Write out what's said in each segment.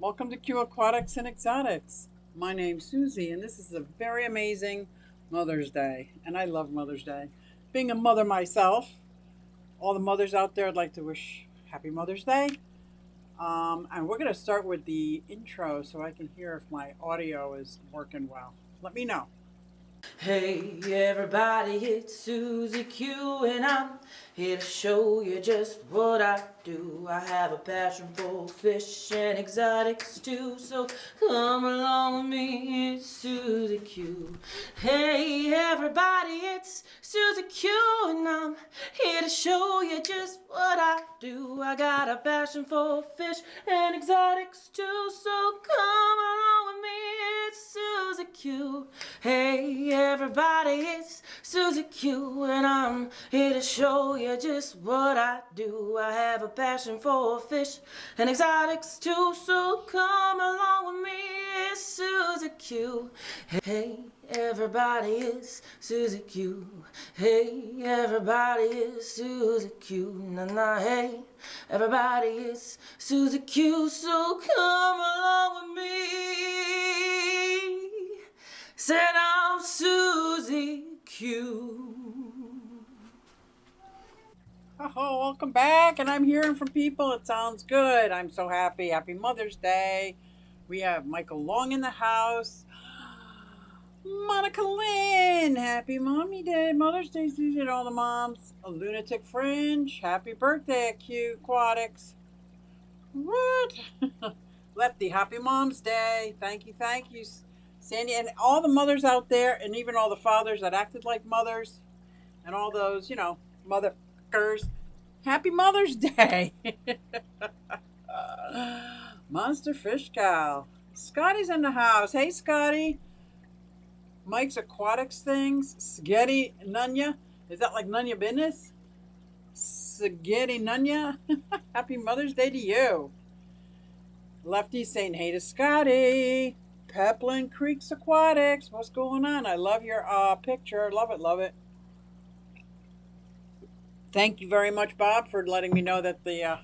Welcome to Q Aquatics and Exotics. My name's Susie, and this is a very amazing Mother's Day, and I love Mother's Day. Being a mother myself, all the mothers out there, I'd like to wish Happy Mother's Day. And we're going to start with the intro so I can hear if my audio is working well. Let me know. Hey everybody, it's Susie Q and I'm here to show you just what I do. I have a passion for fish and exotics too, so come along with me, it's Susie Q. Hey everybody, it's Susie Q and I'm here to show you just what I do. I got a passion for fish and exotics too, so come along with me, it's Susie Q. Hey everybody, it's Susie Q and I'm here to show you just what I do. I have a passion for fish and exotics too, so come along with me, it's Susie Q. Hey everybody, it's Susie Q. Hey everybody, it's Susie Q. Na hey everybody, it's Susie Q, so come along with me. Said I'm Susie Q. Oh, welcome back, and I'm hearing from people. It sounds good. I'm so happy. Happy Mother's Day. We have Michael Long in the house. Monica Lynn, happy Mommy Day, Mother's Day, Susie, and all the moms. A Lunatic Fringe, happy birthday at Q Aquatics. What? Lefty, happy Mom's Day. Thank you, Sandy, and all the mothers out there, and even all the fathers that acted like mothers, and all those, mothers. Happy Mother's Day. Monster Fish Gal. Scotty's in the house. Hey, Scotty. Mike's Aquatics things. Spaghetti Nunya. Is that like Nunya business? Spaghetti Nunya. Happy Mother's Day to you. Lefty saying hey to Scotty. Peplin Creeks Aquatics. What's going on? I love your picture. Love it, love it. Thank you very much, Bob, for letting me know that the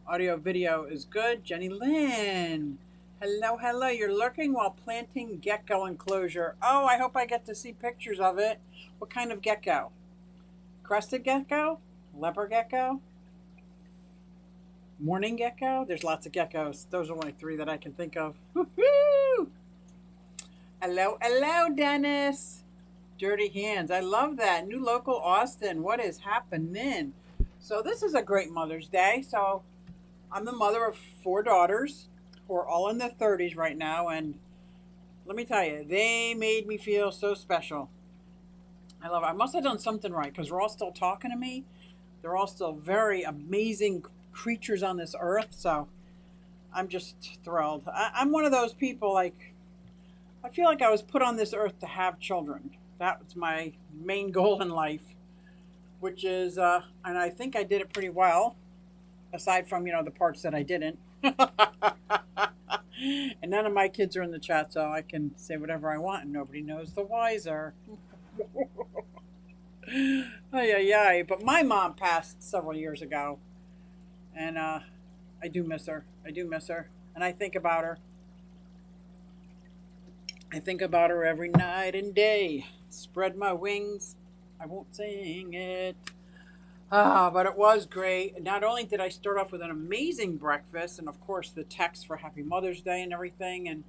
audio video is good. Jenny Lynn. Hello. You're lurking while planting gecko enclosure. Oh, I hope I get to see pictures of it. What kind of gecko? Crested gecko? Leopard gecko? Morning gecko? There's lots of geckos. Those are only three that I can think of. Woo-hoo! Hello, Dennis. Dirty Hands. I love that. New local Austin. What is happening? So this is a great Mother's Day. So I'm the mother of four daughters who are all in their 30s right now. And let me tell you, they made me feel so special. I love it. I must have done something right because they're all still talking to me. They're all still very amazing creatures on this earth. So I'm just thrilled. I'm one of those people like, I feel like I was put on this earth to have children. That was my main goal in life, which is, and I think I did it pretty well, aside from, the parts that I didn't. And none of my kids are in the chat, so I can say whatever I want, and nobody knows the wiser. Ay. But my mom passed several years ago, and I do miss her. And I think about her. I think about her every night and day. Spread my wings. I won't sing it. But it was great. Not only did I start off with an amazing breakfast, and of course the text for Happy Mother's Day and everything, and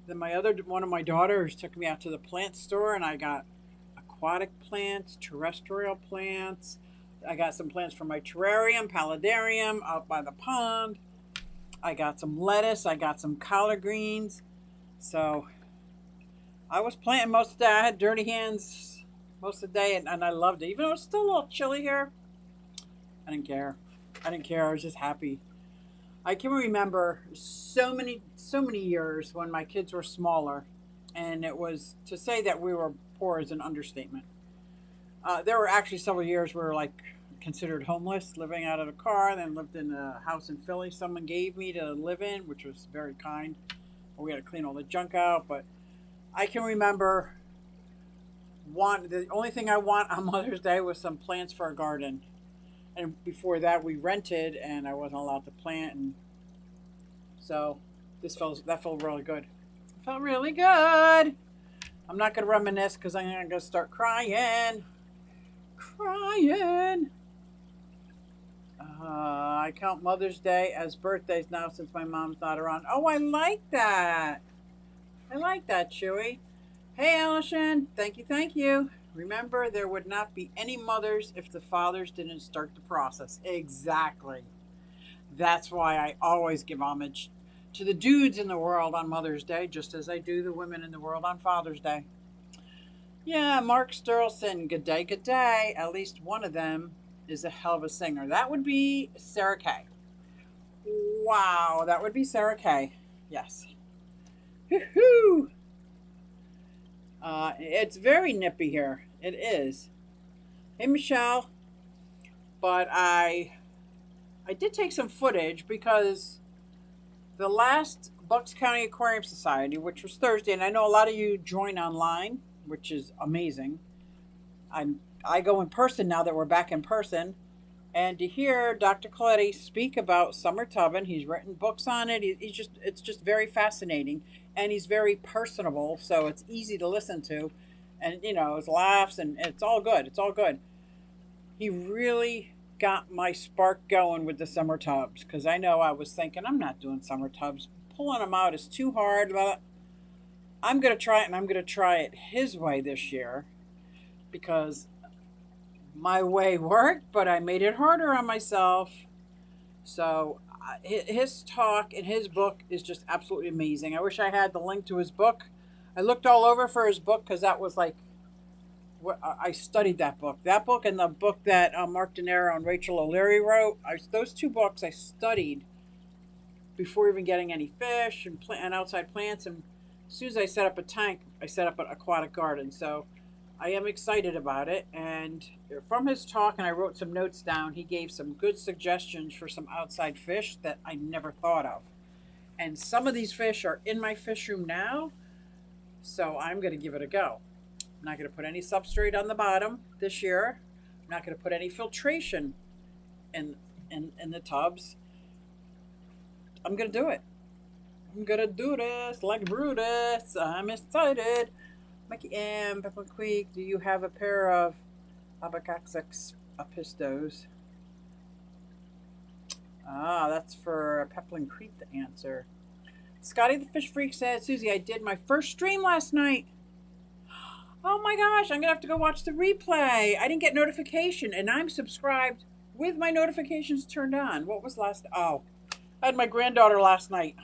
then one of my daughters took me out to the plant store, and I got aquatic plants, terrestrial plants. I got some plants for my terrarium, paludarium, out by the pond. I got some lettuce. I got some collard greens. So I was planting most of the day. I had dirty hands most of the day, and I loved it. Even though it was still a little chilly here, I didn't care. I was just happy. I can remember so many years when my kids were smaller, and it was, to say that we were poor is an understatement. There were actually several years we were like considered homeless, living out of a car, and then lived in a house in Philly someone gave me to live in, which was very kind. We had to clean all the junk out, but I can remember the only thing I want on Mother's Day was some plants for a garden. And before that we rented and I wasn't allowed to plant, and so That felt really good. It felt really good. I'm not gonna reminisce because I'm gonna start crying. Crying. I count Mother's Day as birthdays now since my mom's not around. Oh, I like that. I like that, Chewy. Hey, Allison. Thank you, thank you. Remember, there would not be any mothers if the fathers didn't start the process. Exactly. That's why I always give homage to the dudes in the world on Mother's Day, just as I do the women in the world on Father's Day. Yeah, Mark Sturleson, good day, good day. At least one of them is a hell of a singer. That would be Sarah Kay. Wow, that would be Sarah Kay. Yes. Woohoo! It's very nippy here. It is. Hey, Michelle. But I did take some footage because the last Bucks County Aquarium Society, which was Thursday, and I know a lot of you join online, which is amazing. I go in person now that we're back in person, and to hear Dr. Coletti speak about summer tubbing, he's written books on it. It's just very fascinating, and he's very personable, so it's easy to listen to, and his laughs, and it's all good. It's all good. He really got my spark going with the summer tubs, because I know I was thinking I'm not doing summer tubs. Pulling them out is too hard. But I'm going to try it, and I'm going to try it his way this year, because my way worked, but I made it harder on myself. So his talk in his book is just absolutely amazing. I wish I had the link to his book. I looked all over for his book because that was like what I studied that book. That book and the book that Mark De Niro and Rachel O'Leary wrote. Those two books I studied before even getting any fish and outside plants. And as soon as I set up a tank, I set up an aquatic garden. So I am excited about it, and from his talk, and I wrote some notes down, he gave some good suggestions for some outside fish that I never thought of. And some of these fish are in my fish room now, so I'm going to give it a go. I'm not going to put any substrate on the bottom this year. I'm not going to put any filtration in the tubs. I'm going to do it. I'm going to do this like Brutus. I'm excited. Mickey M. Peppermint Creek, do you have a pair of Abacaxix apistos? That's for Peppermint Creek to answer. Scotty the Fish Freak said, Susie, I did my first stream last night. Oh my gosh, I'm going to have to go watch the replay. I didn't get notification, and I'm subscribed with my notifications turned on. What was last? Oh, I had my granddaughter last night.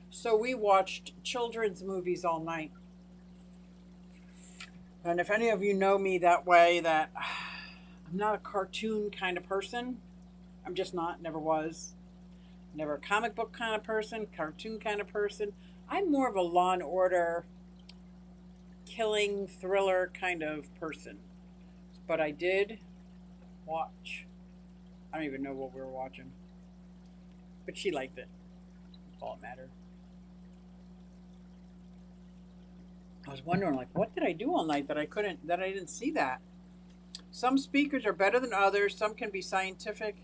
So we watched children's movies all night. And if any of you know me that way, that I'm not a cartoon kind of person. I'm just not, never was. Never a comic book kind of person, cartoon kind of person. I'm more of a Law and Order, killing, thriller kind of person. But I did watch. I don't even know what we were watching. But she liked it. That's all that mattered. I was wondering, like, what did I do all night that I didn't see that? Some speakers are better than others. Some can be scientific.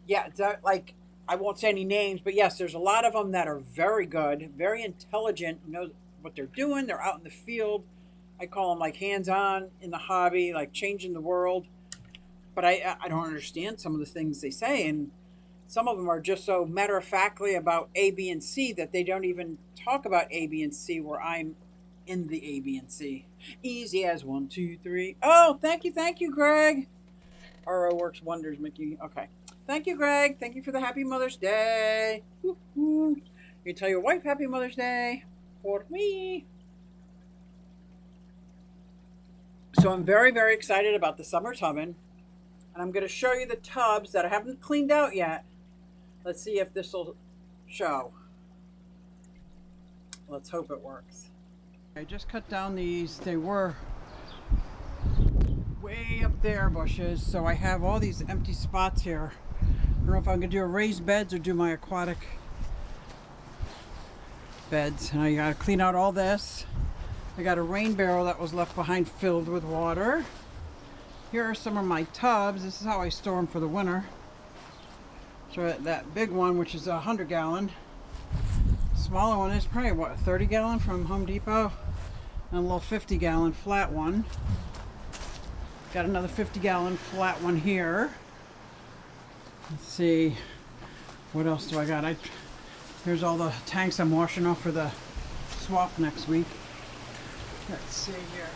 Yeah, like, I won't say any names, but yes, there's a lot of them that are very good, very intelligent, know what they're doing. They're out in the field. I call them like hands-on in the hobby, like changing the world. But I don't understand some of the things they say, and some of them are just so matter-of-factly about A, B, and C that they don't even talk about A, B, and C where I'm in the A, B, and C. Easy as 1, 2, 3. Oh, thank you, Greg. RO works wonders, Mickey. Okay. Thank you, Greg. Thank you for the Happy Mother's Day. Woo-hoo. You tell your wife Happy Mother's Day for me. So I'm very, very excited about the summer tubbing. And I'm going to show you the tubs that I haven't cleaned out yet. Let's see if this will show. Let's hope it works. I just cut down these. They were way up there bushes, so I have all these empty spots here. I don't know if I'm going to do a raised beds or do my aquatic beds. And I got to clean out all this. I got a rain barrel that was left behind filled with water. Here are some of my tubs. This is how I store them for the winter. So that big one, which is a 100-gallon, smaller one is probably, what, a 30-gallon from Home Depot? And a little 50-gallon flat one. Got another 50-gallon flat one here. Let's see. What else do I got? Here's all the tanks I'm washing off for the swap next week. Let's see here.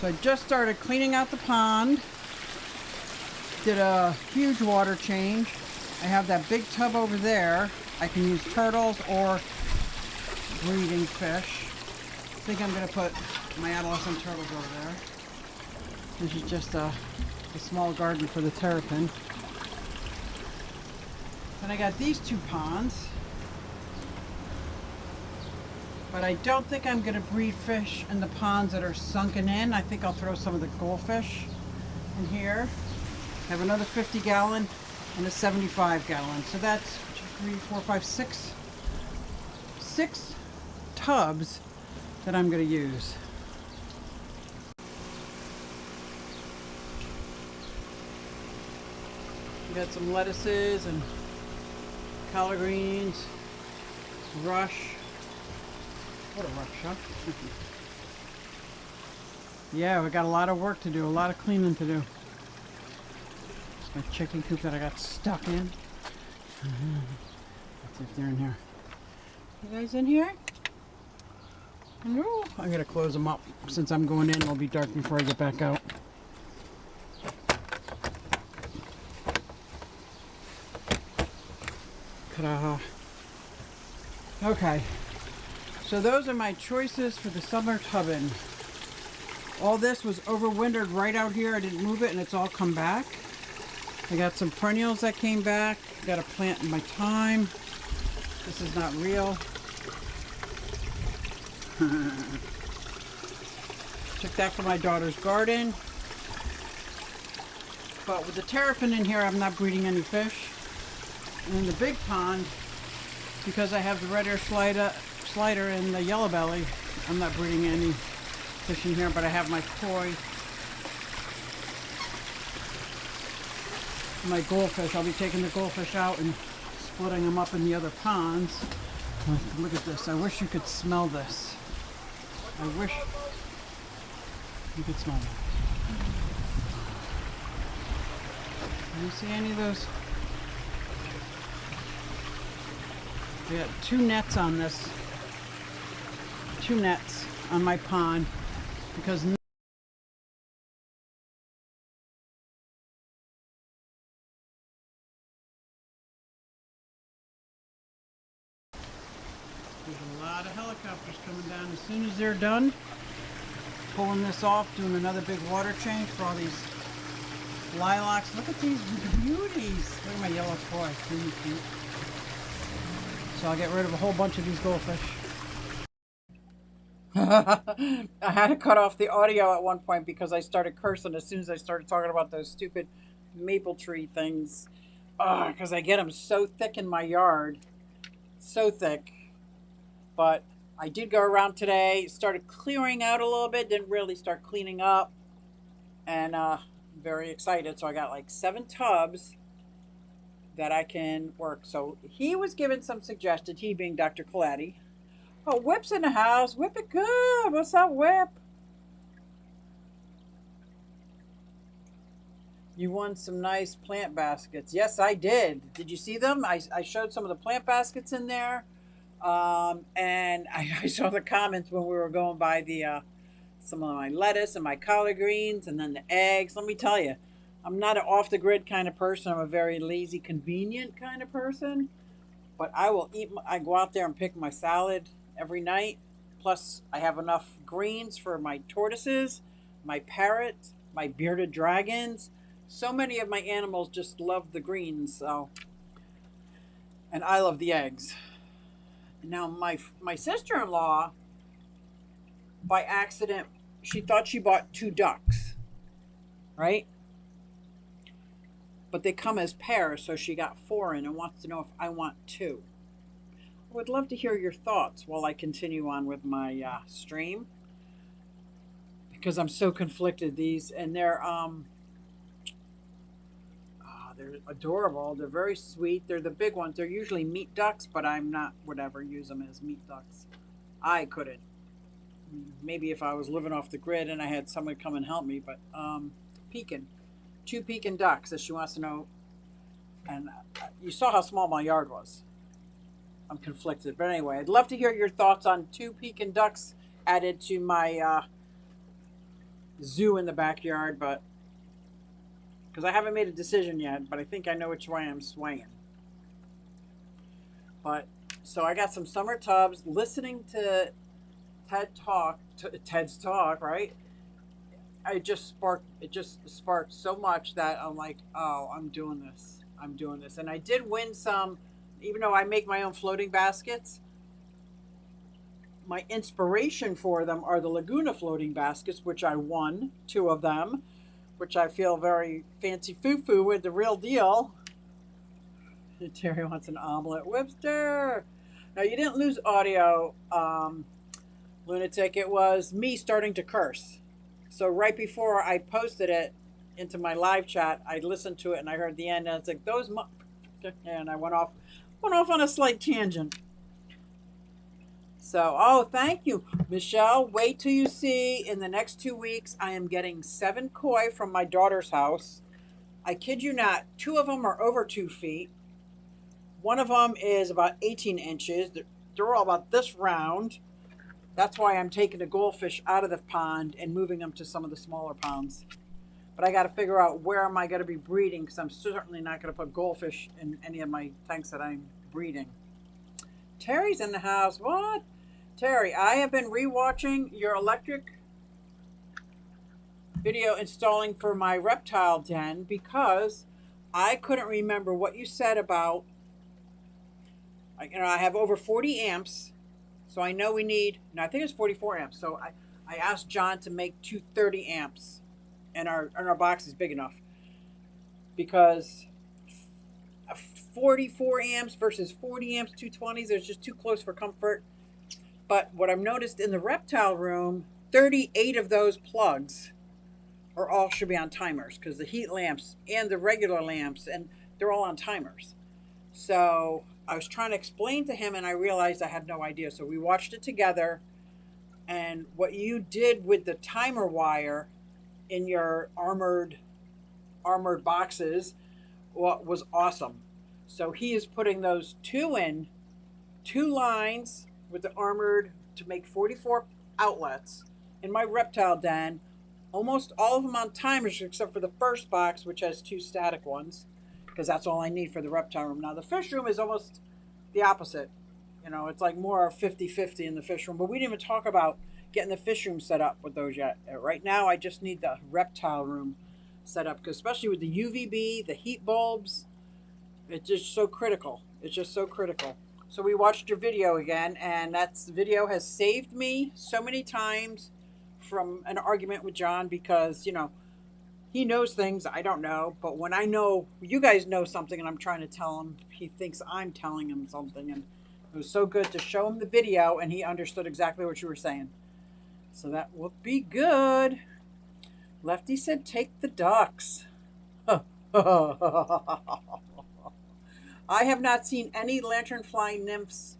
So I just started cleaning out the pond. Did a huge water change. I have that big tub over there. I can use turtles or breeding fish. I think I'm going to put my adolescent turtles over there. This is just a small garden for the terrapin. Then I got these two ponds. But I don't think I'm going to breed fish in the ponds that are sunken in. I think I'll throw some of the goldfish in here. I have another 50-gallon and a 75-gallon. So that's 2, 3, 4, 5, 6 tubs that I'm going to use. We got some lettuces and collard greens, rush. What a rush, huh? Yeah, we got a lot of work to do, a lot of cleaning to do. My chicken coop that I got stuck in. Let's see if they're in here. You guys in here? No. I'm gonna close them up. Since I'm going in, it'll be dark before I get back out. Ta-da. Okay. So those are my choices for the summer tubbin. All this was overwintered right out here. I didn't move it and it's all come back. I got some perennials that came back. Got a plant in my thyme. This is not real. Took that from my daughter's garden. But with the terrapin in here, I'm not breeding any fish. And in the big pond, because I have the red ear slider and the yellow belly, I'm not breeding any fish in here, but I have my koi, my goldfish. I'll be taking the goldfish out and splitting them up in the other ponds. Look at this. I wish you could smell this. I wish you could smell that. Do you see any of those? I got 2 nets on this. 2 nets on my pond because there's a lot of helicopters coming down. As soon as they're done pulling this off, doing another big water change for all these lilacs. Look at these beauties. Look at my yellow koi. Really cute. So I'll get rid of a whole bunch of these goldfish. I had to cut off the audio at one point because I started cursing as soon as I started talking about those stupid maple tree things. Because I get them so thick in my yard. So thick. But I did go around today, started clearing out a little bit, didn't really start cleaning up. And very excited. So I got like 7 tubs that I can work. So he was given some suggestions, he being Dr. Coletti. Oh, Whip's in the house. Whip it good. What's up, Whip? You won some nice plant baskets. Yes, I did. Did you see them? I showed some of the plant baskets in there. And I saw the comments when we were going by the some of my lettuce and my collard greens and then the eggs. Let me tell you, I'm not an off-the-grid kind of person. I'm a very lazy, convenient kind of person. But I will eat. I go out there and pick my salad every night. Plus, I have enough greens for my tortoises, my parrots, my bearded dragons. So many of my animals just love the greens. So, and I love the eggs. Now, my sister-in-law, by accident, she thought she bought 2 ducks, right? But they come as pairs, so she got 4 in and wants to know if I want 2. I would love to hear your thoughts while I continue on with my stream, because I'm so conflicted. These and they're adorable. They're very sweet. They're the big ones. They're usually meat ducks, but I'm not, whatever, use them as meat ducks. I couldn't. Maybe if I was living off the grid and I had someone come and help me, but Pekin. 2 Pekin ducks, as she wants to know. And you saw how small my yard was. I'm conflicted. But anyway, I'd love to hear your thoughts on 2 Pekin ducks added to my zoo in the backyard, but because I haven't made a decision yet, but I think I know which way I'm swaying. But so I got some summer tubs, listening to Ted's talk, right? It just sparked so much that I'm like, oh, I'm doing this. And I did win some, even though I make my own floating baskets. My inspiration for them are the Laguna floating baskets, which I won 2 of them, which I feel very fancy foo-foo with, the real deal. Terry wants an omelet. Webster! Now, you didn't lose audio, Lunatic. It was me starting to curse. So right before I posted it into my live chat, I listened to it and I heard the end, and it's like, those and I went off on a slight tangent. So, oh, thank you, Michelle. Wait till you see in the next 2 weeks, I am getting 7 koi from my daughter's house. I kid you not, 2 of them are over 2 feet. One of them is about 18 inches. They're all about this round. That's why I'm taking the goldfish out of the pond and moving them to some of the smaller ponds. But I got to figure out where am I going to be breeding, because I'm certainly not going to put goldfish in any of my tanks that I'm breeding. Terry's in the house. What? Terry, I have been rewatching your electric video installing for my reptile den because I couldn't remember what you said about, I have over 40 amps, so I know we need, no, I think it's 44 amps. So I asked John to make 230 amps, and our box is big enough, because 44 amps versus 40 amps, 220s, they're just too close for comfort. But what I've noticed in the reptile room, 38 of those plugs should be on timers, because the heat lamps and the regular lamps, and they're all on timers. So I was trying to explain to him, and I realized I had no idea. So we watched it together, and what you did with the timer wire in your armored boxes was awesome. So he is putting those 2 lines with the armored to make 44 outlets in my reptile den. Almost all of them on timers except for the first box, which has 2 static ones, because that's all I need for the reptile room. Now the fish room is almost the opposite. It's like more 50-50 in the fish room, but we didn't even talk about getting the fish room set up with those yet. Right now I just need the reptile room set up, because especially with the UVB, the heat bulbs, it's just so critical. So we watched your video again, and that video has saved me so many times from an argument with John, because, he knows things I don't know. But when I know you guys know something and I'm trying to tell him, he thinks I'm telling him something. And it was so good to show him the video, and he understood exactly what you were saying. So that will be good. Lefty said, take the ducks. I have not seen any lanternfly nymphs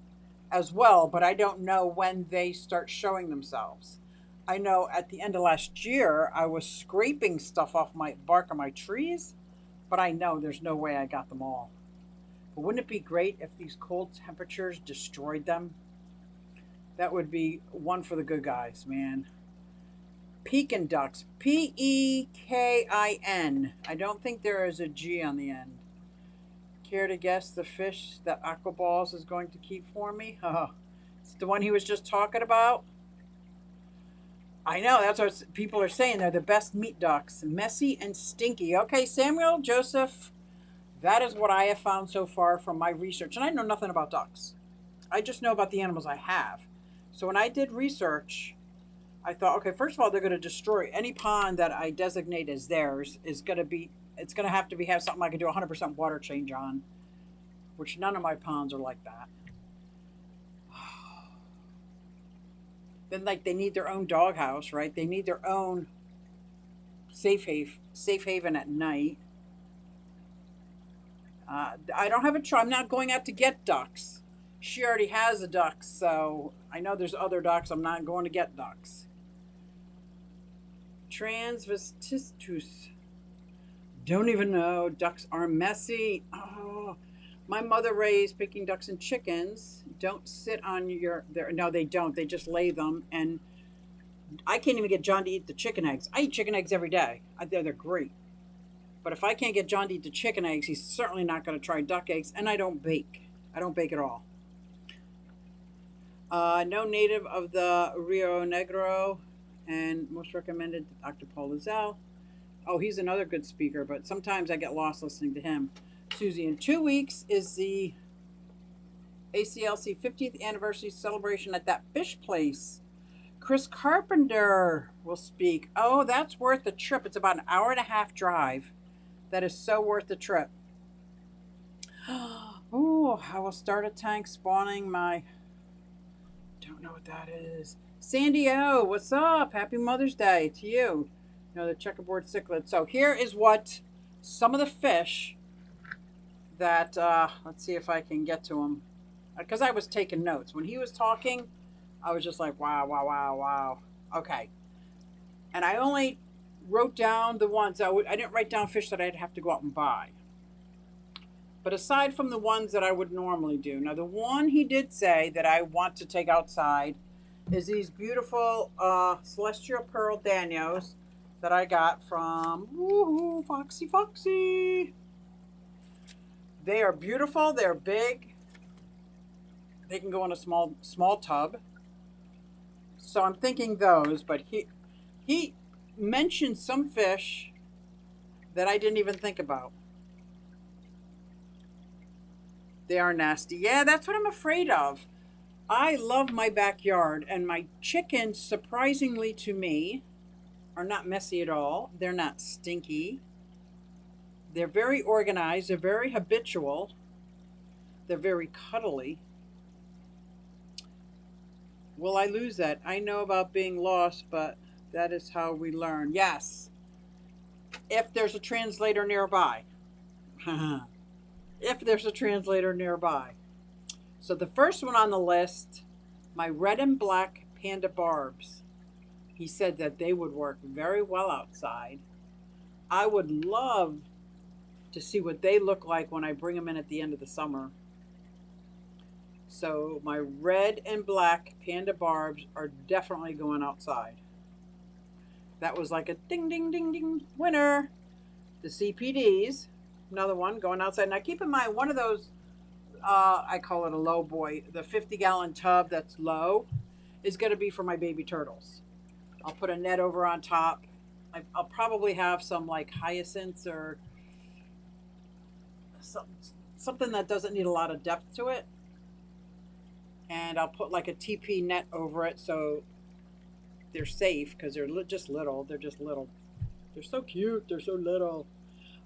as well, but I don't know when they start showing themselves. I know at the end of last year, I was scraping stuff off my bark on my trees, but I know there's no way I got them all. But wouldn't it be great if these cold temperatures destroyed them? That would be one for the good guys, man. Pekin ducks, Pekin. I don't think there is a G on the end. Care to guess the fish that Aquaballs is going to keep for me? It's the one he was just talking about. I know, that's what people are saying. They're the best meat ducks. Messy and stinky. Okay, Samuel, Joseph, that is what I have found so far from my research. And I know nothing about ducks. I just know about the animals I have. So when I did research, I thought, okay, first of all, they're going to destroy any pond that I designate as theirs. It's going to have to have something I can do 100% water change on, which none of my ponds are like that. Then, they need their own doghouse, right? They need their own safe haven at night. I don't have a try. I'm not going out to get ducks. She already has a duck, so I know there's other ducks. I'm not going to get ducks. Transvestitus. Don't even know. Ducks are messy. Oh, my mother raised picking ducks and chickens. Don't sit on your there. No, they don't. They just lay them, and I can't even get John to eat the chicken eggs. I eat chicken eggs every day. They're great. But if I can't get John to eat the chicken eggs, he's certainly not going to try duck eggs. And I don't bake. I don't bake at all. No native of the Rio Negro, and most recommended Dr. Paul Lizelle. Oh, he's another good speaker, but sometimes I get lost listening to him. Susie, in 2 weeks is the ACLC 50th anniversary celebration at that fish place. Chris Carpenter will speak. Oh, that's worth the trip. It's about an hour and a half drive. That is so worth the trip. Oh, I will start a tank spawning my... Don't know what that is. Sandy O, what's up? Happy Mother's Day to you. You know, the checkerboard cichlid. So here is what some of the fish that, let's see if I can get to them. Because I was taking notes. When he was talking, I was just like, wow, wow, wow, wow. Okay. And I only wrote down the ones, I didn't write down fish that I'd have to go out and buy. But aside from the ones that I would normally do. Now, the one he did say that I want to take outside is these beautiful celestial pearl Danios that I got from Foxy Foxy. They are beautiful. They're big. They can go in a small tub. So I'm thinking those, but he mentioned some fish that I didn't even think about. They are nasty. Yeah, that's what I'm afraid of. I love my backyard, and my chickens, surprisingly to me, are not messy at all. They're not stinky. They're very organized. They're very habitual. They're very cuddly. Will I lose that? I know about being lost, but that is how we learn. Yes. If there's a translator nearby. If there's a translator nearby. So the first one on the list, my red and black Panda Barbs. He said that they would work very well outside. I would love to see what they look like when I bring them in at the end of the summer. So my red and black Panda Barbs are definitely going outside. That was like a ding, ding, ding, ding winner. The CPDs, another one going outside. Now keep in mind, one of those, I call it a low boy, the 50-gallon tub that's low is going to be for my baby turtles. I'll put a net over on top. I'll probably have some like hyacinths or something that doesn't need a lot of depth to it. And I'll put like a TP net over it so they're safe because they're just little. They're just little. They're so cute. They're so little.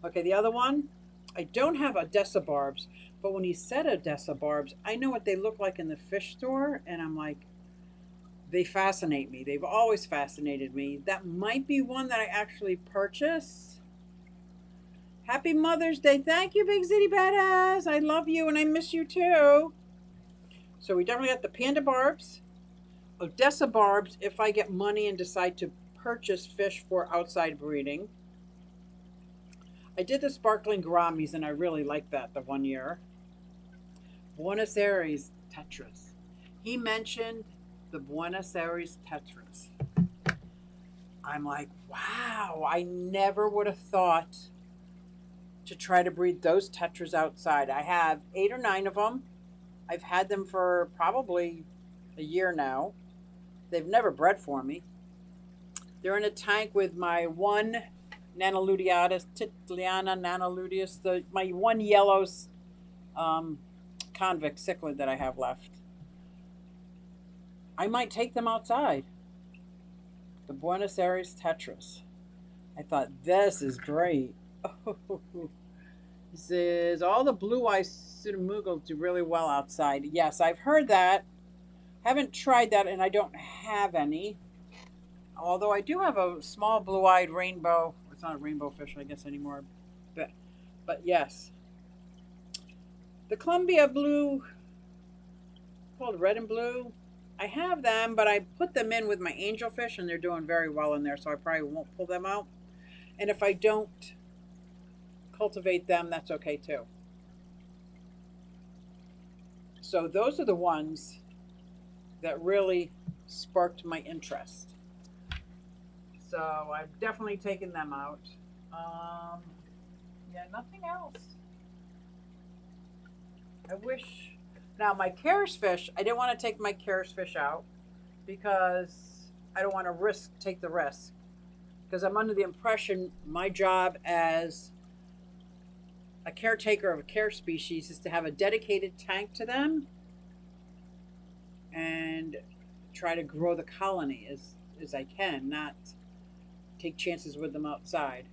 Okay, the other one, I don't have Odessa Barbs, but when he said Odessa Barbs, I know what they look like in the fish store, and I'm like, they fascinate me. They've always fascinated me. That might be one that I actually purchase. Happy Mother's Day. Thank you, Big City Badass. I love you, and I miss you too. So we definitely got the Panda Barbs, Odessa Barbs if I get money and decide to purchase fish for outside breeding. I did the sparkling gouramis and I really liked that the one year. Buenos Aires Tetras. He mentioned the Buenos Aires Tetras. I'm like, wow, I never would have thought to try to breed those Tetras outside. I have 8 or 9 of them. I've had them for probably a year now. They've never bred for me. They're in a tank with my one Nanoludiatus, Titliana Nanoludius, my one yellow convict cichlid that I have left. I might take them outside. The Buenos Aires Tetras. I thought, this is great. This is all the blue-eyed Pseudomugals do really well outside. Yes, I've heard that. Haven't tried that, and I don't have any. Although I do have a small blue-eyed rainbow. It's not a rainbow fish, I guess, anymore. But yes. The Columbia blue, called red and blue, I have them, but I put them in with my angelfish, and they're doing very well in there, so I probably won't pull them out. And if I don't cultivate them, that's okay too. So those are the ones that really sparked my interest. So I've definitely taken them out. Yeah, nothing else. I wish. Now my Caris fish, I didn't want to take my Caris fish out because I don't want to take the risk. Because I'm under the impression my job as a caretaker of a care species is to have a dedicated tank to them and try to grow the colony as I can, not take chances with them outside.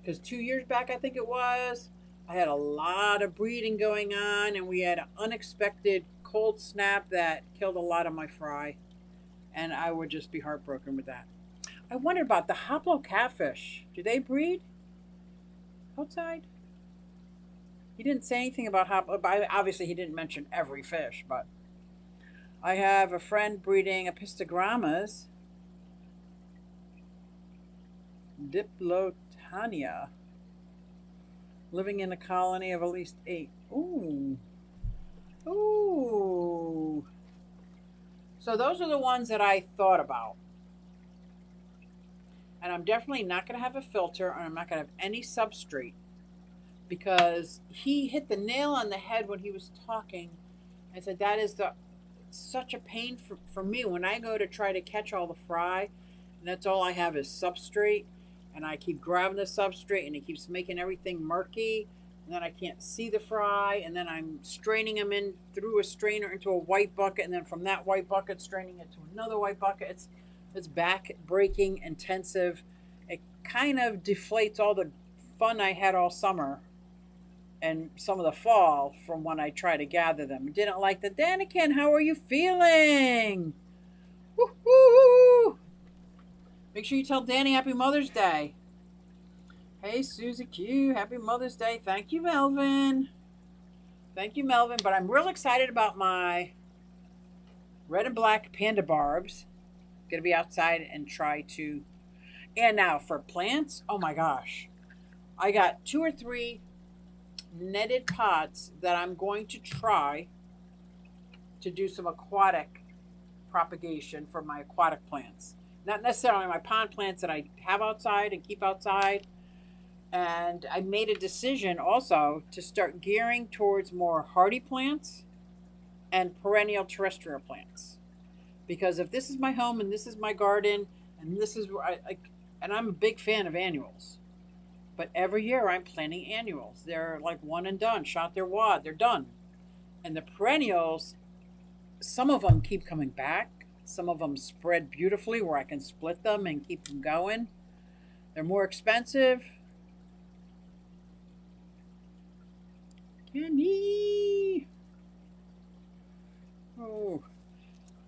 Because 2 years back, I think it was, I had a lot of breeding going on, and we had an unexpected cold snap that killed a lot of my fry, and I would just be heartbroken with that. I wondered about the hoplo catfish. Do they breed outside? He didn't say anything about hoplo. Obviously, he didn't mention every fish, but I have a friend breeding apistogrammas, diplotania, living in a colony of at least 8. Ooh. Ooh. So those are the ones that I thought about. And I'm definitely not going to have a filter, and I'm not going to have any substrate, because he hit the nail on the head when he was talking. I said that is such a pain for me when I go to try to catch all the fry, and that's all I have is substrate, and I keep grabbing the substrate, and it keeps making everything murky, and then I can't see the fry, and then I'm straining them in through a strainer into a white bucket, and then from that white bucket straining it to another white bucket. It's back breaking intensive. It kind of deflates all the fun I had all summer and some of the fall from when I try to gather them. Didn't like the Danican. How are you feeling? Woo-hoo! Make sure you tell Danny Happy Mother's Day. Hey, Susie Q. Happy Mother's Day. Thank you, Melvin. Thank you, Melvin. But I'm real excited about my red and black Panda Barbs. Going to be outside and try to. And now for plants, oh my gosh. I got 2 or 3 netted pots that I'm going to try to do some aquatic propagation for my aquatic plants. Not necessarily my pond plants that I have outside and keep outside. And I made a decision also to start gearing towards more hardy plants and perennial terrestrial plants. Because if this is my home and this is my garden and this is where and I'm a big fan of annuals. But every year I'm planting annuals. They're like one and done, shot their wad, they're done. And the perennials, some of them keep coming back. Some of them spread beautifully where I can split them and keep them going. They're more expensive. Kenny. Oh.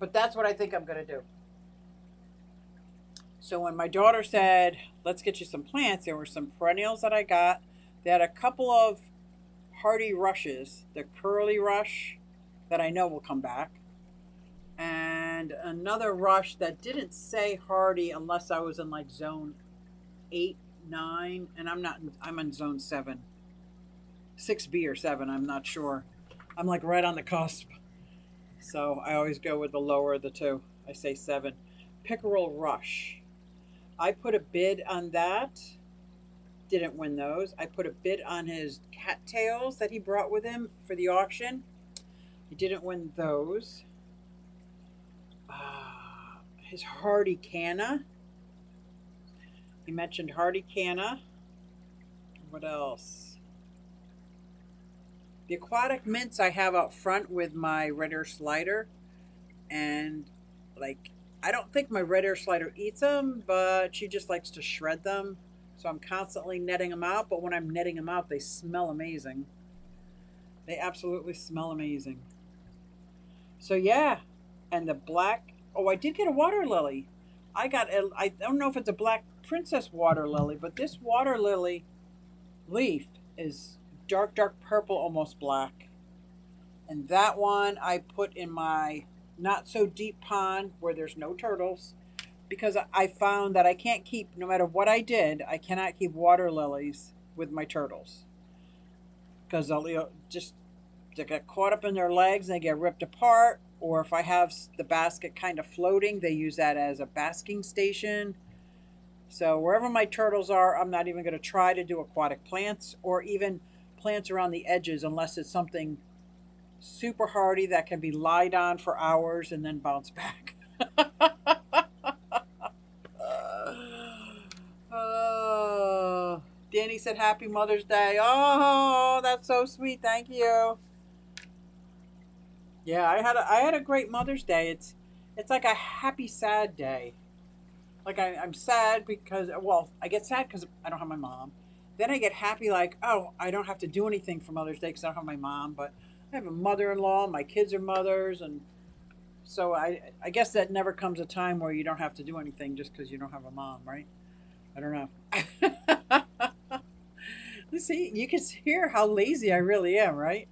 But that's what I think I'm going to do. So when my daughter said, let's get you some plants, there were some perennials that I got. They had a couple of hardy rushes, the curly rush that I know will come back, and another rush that didn't say hardy unless I was in like zone 8, 9, and I'm in zone 7. 6B or 7, I'm not sure. I'm like right on the cusp. So I always go with the lower of the two. I say 7. Pickerel Rush. I put a bid on that. Didn't win those. I put a bid on his cattails that he brought with him for the auction. He didn't win those. His hardy canna. He mentioned hardy canna. What else? The aquatic mints I have out front with my red ear slider, and like I don't think my red ear slider eats them, but she just likes to shred them, so I'm constantly netting them out. But when I'm netting them out, they smell amazing. They absolutely smell amazing. So yeah, and the black, oh, I did get a water lily. I don't know if it's a black princess water lily, but this water lily leaf is dark, dark purple, almost black. And that one I put in my not so deep pond where there's no turtles, because I found that I can't keep, no matter what I did, I cannot keep water lilies with my turtles because they'll just they get caught up in their legs and they get ripped apart. Or if I have the basket kind of floating, they use that as a basking station. So wherever my turtles are, I'm not even going to try to do aquatic plants or even plants around the edges unless it's something super hardy that can be lied on for hours and then bounce back. Oh, Danny said Happy Mother's Day. Oh, that's so sweet. Thank you. Yeah, I had a great Mother's Day. It's like a happy sad day. Like I'm sad because, well, I get sad because I don't have my mom. Then I get happy like, oh, I don't have to do anything for Mother's Day because I don't have my mom. But I have a mother-in-law. My kids are mothers, and so I guess that never comes a time where you don't have to do anything just because you don't have a mom, right? I don't know. See, you can hear how lazy I really am, right?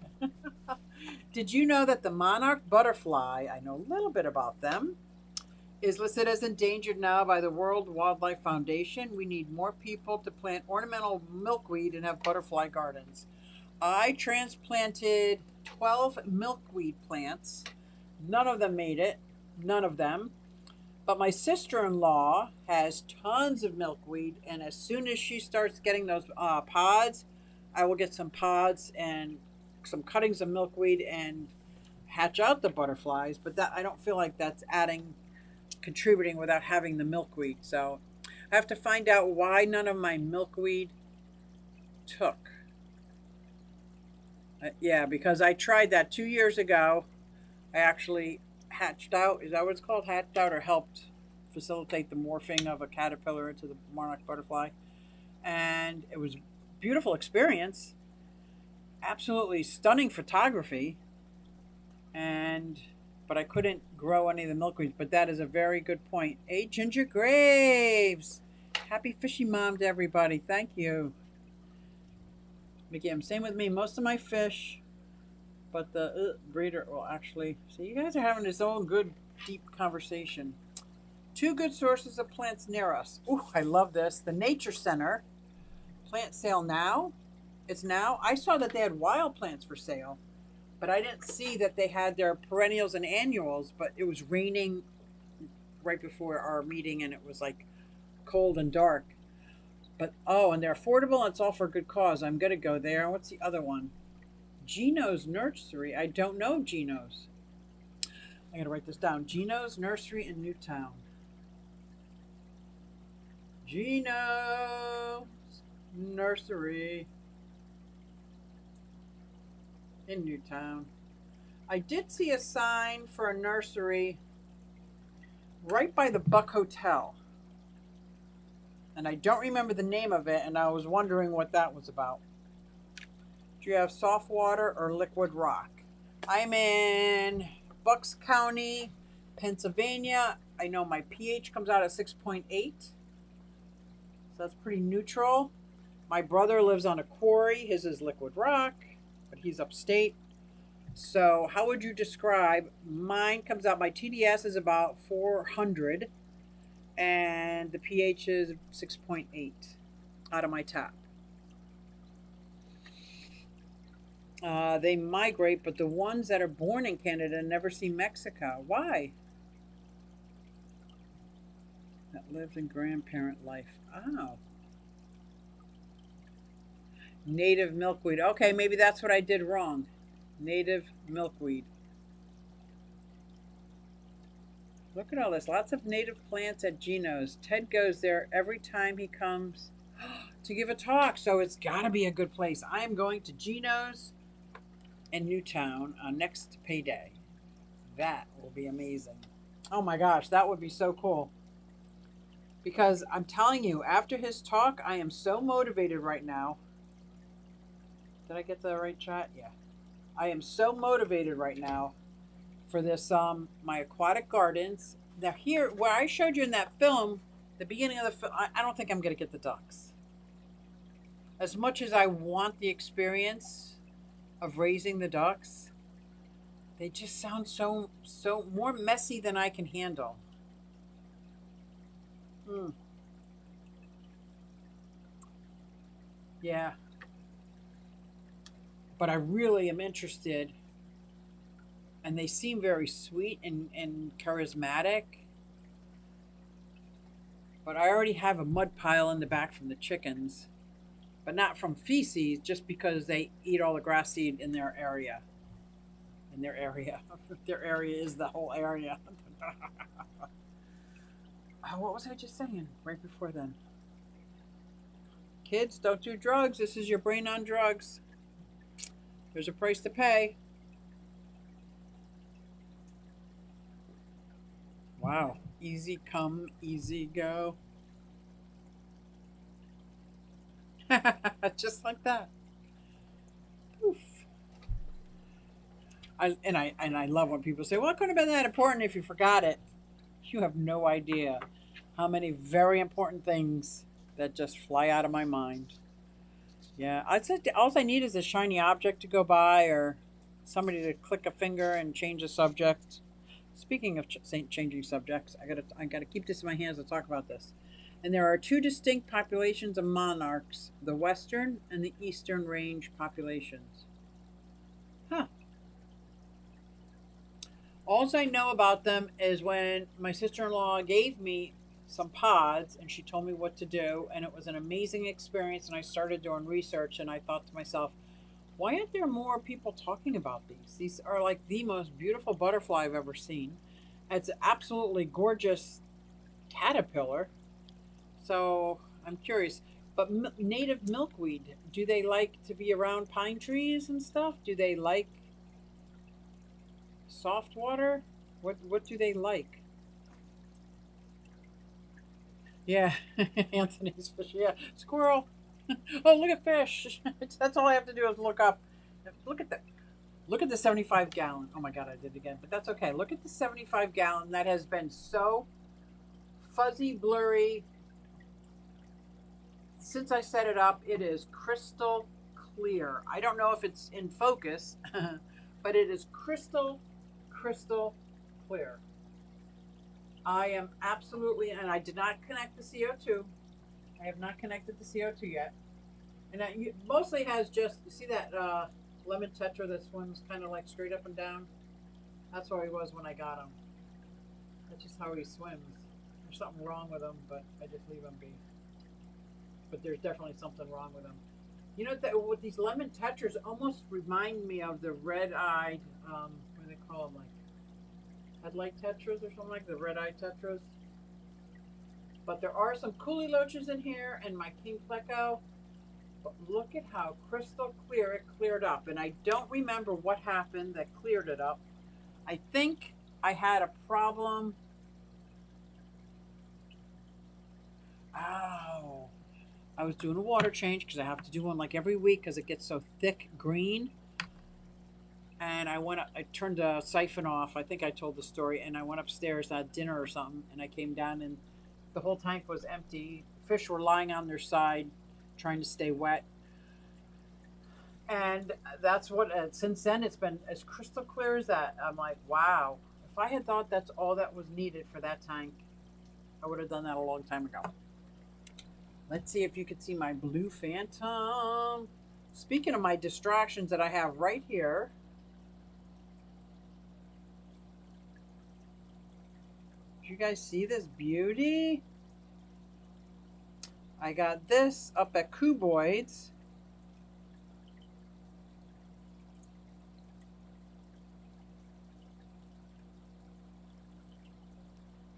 Did you know that the monarch butterfly, I know a little bit about them, is listed as endangered now by the World Wildlife Foundation? We need more people to plant ornamental milkweed and have butterfly gardens. I transplanted 12 milkweed plants. None of them made it. None of them. But my sister-in-law has tons of milkweed, and as soon as she starts getting those pods, I will get some pods and some cuttings of milkweed and hatch out the butterflies. But that I don't feel like that's contributing without having the milkweed. So I have to find out why none of my milkweed took. Yeah, because I tried that 2 years ago. I actually hatched out. Is that what it's called? Hatched out, or helped facilitate the morphing of a caterpillar into the monarch butterfly. And it was a beautiful experience. Absolutely stunning photography. But I couldn't grow any of the milkweeds. But that is a very good point. Hey, Ginger Graves. Happy fishing mom to everybody. Thank you. Again, same with me. Most of my fish, but the breeder, well, actually, so you guys are having this own good, deep conversation. 2 good sources of plants near us. Ooh, I love this. The Nature Center. Plant sale now. It's now. I saw that they had wild plants for sale, but I didn't see that they had their perennials and annuals, but it was raining right before our meeting and it was like cold and dark. But, oh, and they're affordable and it's all for a good cause. I'm going to go there. What's the other one? Gino's Nursery. I don't know Gino's. I got to write this down. Gino's Nursery in Newtown. Gino's Nursery in Newtown. I did see a sign for a nursery right by the Buck Hotel. And I don't remember the name of it, and I was wondering what that was about. Do you have soft water or liquid rock? I'm in Bucks County, Pennsylvania. I know my pH comes out at 6.8. So that's pretty neutral. My brother lives on a quarry. His is liquid rock, but he's upstate. So how would you describe? Mine comes out, my TDS is about 400. And the pH is 6.8 out of my tap. They migrate, but the ones that are born in Canada never see Mexico. Why? That lived in grandparent life. Oh. Native milkweed. Okay, maybe that's what I did wrong. Native milkweed. Look at all this. Lots of native plants at Gino's. Ted goes there every time he comes to give a talk. So it's got to be a good place. I am going to Gino's in Newtown on next payday. That will be amazing. Oh my gosh, that would be so cool. Because I'm telling you, after his talk, I am so motivated right now. Did I get the right shot? Yeah. I am so motivated right now for this, my aquatic gardens. Now here, where I showed you in that film, the beginning of the film, I don't think I'm going to get the ducks. As much as I want the experience of raising the ducks, they just sound so more messy than I can handle. Hmm. Yeah, but I really am interested, and they seem very sweet and charismatic. But I already have a mud pile in the back from the chickens, but not from feces, just because they eat all the grass seed in their area. In their area. Their area is the whole area. What was I just saying right before then? Kids, don't do drugs. This is your brain on drugs. There's a price to pay. Wow. Easy come, easy go. Just like that. Oof. I love when people say, "Well, it couldn't have been that important if you forgot it." You have no idea how many very important things that just fly out of my mind. Yeah, I said all I need is a shiny object to go by, or somebody to click a finger and change the subject. Speaking of changing subjects, I gotta keep this in my hands to talk about this. And there are two distinct populations of monarchs: the western and the eastern range populations. Huh. All I know about them is when my sister in law gave me some pods and she told me what to do, and it was an amazing experience. And I started doing research, and I thought to myself, why aren't there more people talking about these? These are like the most beautiful butterfly I've ever seen. It's an absolutely gorgeous caterpillar. So I'm curious. But native milkweed, do they like to be around pine trees and stuff? Do they like soft water? What do they like? Yeah, Anthony's fish. Yeah, squirrel. Oh, look at fish. That's all I have to do is look up. Look at that. Look at the 75-gallon. Oh my God, I did it again. But that's okay. Look at the 75-gallon that has been so fuzzy, blurry since I set it up. It is crystal clear. I don't know if it's in focus, but it is crystal clear. I am absolutely, and I did not connect the CO2. I have not connected the CO2 yet. And that mostly has just, you see that lemon tetra that swims kind of like straight up and down? That's where he was when I got him. That's just how he swims. There's something wrong with him, but I just leave him be. But there's definitely something wrong with him. You know, what these lemon tetras almost remind me of the red-eyed, what do they call them, like headlight tetras or something, like the red-eyed tetras. But there are some coolie loaches in here and my king pleco. But look at how crystal clear it cleared up. And I don't remember what happened that cleared it up. I think I had a problem. Oh, I was doing a water change because I have to do one like every week because it gets so thick green. And I turned the siphon off. I think I told the story. And I went upstairs, had dinner or something. And I came down and the whole tank was empty. Fish were lying on their side trying to stay wet. And that's what, since then, it's been as crystal clear as that. I'm like, wow. If I had thought that's all that was needed for that tank, I would have done that a long time ago. Let's see if you could see my blue phantom. Speaking of my distractions that I have right here, do you guys see this beauty? I got this up at Cuboids.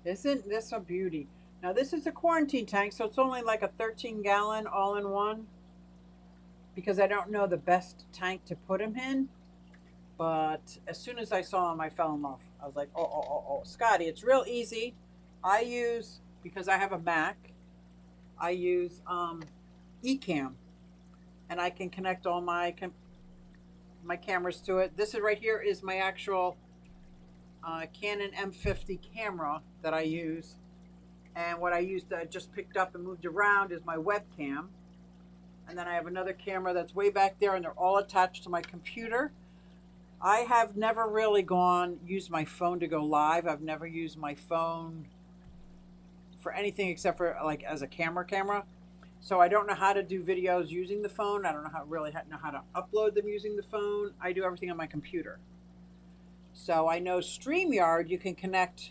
Isn't this a beauty? Now this is a quarantine tank, so it's only like a 13-gallon all-in-one because I don't know the best tank to put him in. But as soon as I saw him, I fell in love. I was like, oh, Scotty, it's real easy. I use, because I have a Mac, I use Ecamm, and I can connect all my cameras to it. This is right here is my actual Canon M50 camera that I use. And what I used, just picked up and moved around, is my webcam. And then I have another camera that's way back there, and they're all attached to my computer. I have never really used my phone to go live. I've never used my phone for anything except for like as a camera. So I don't know how to do videos using the phone. I don't know how to upload them using the phone. I do everything on my computer. So I know StreamYard, you can connect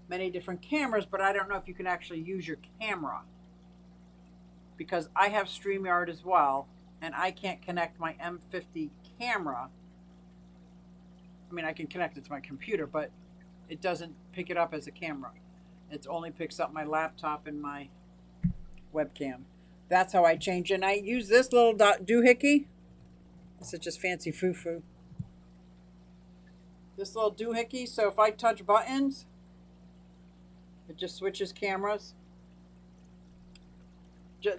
many different cameras, but I don't know if you can actually use your camera, because I have StreamYard as well, and I can't connect my M50 camera. I mean, I can connect it to my computer, but it doesn't pick it up as a camera. It only picks up my laptop and my webcam. That's how I change it. And I use this little doohickey. This is just fancy foo-foo. This little doohickey, so if I touch buttons, it just switches cameras.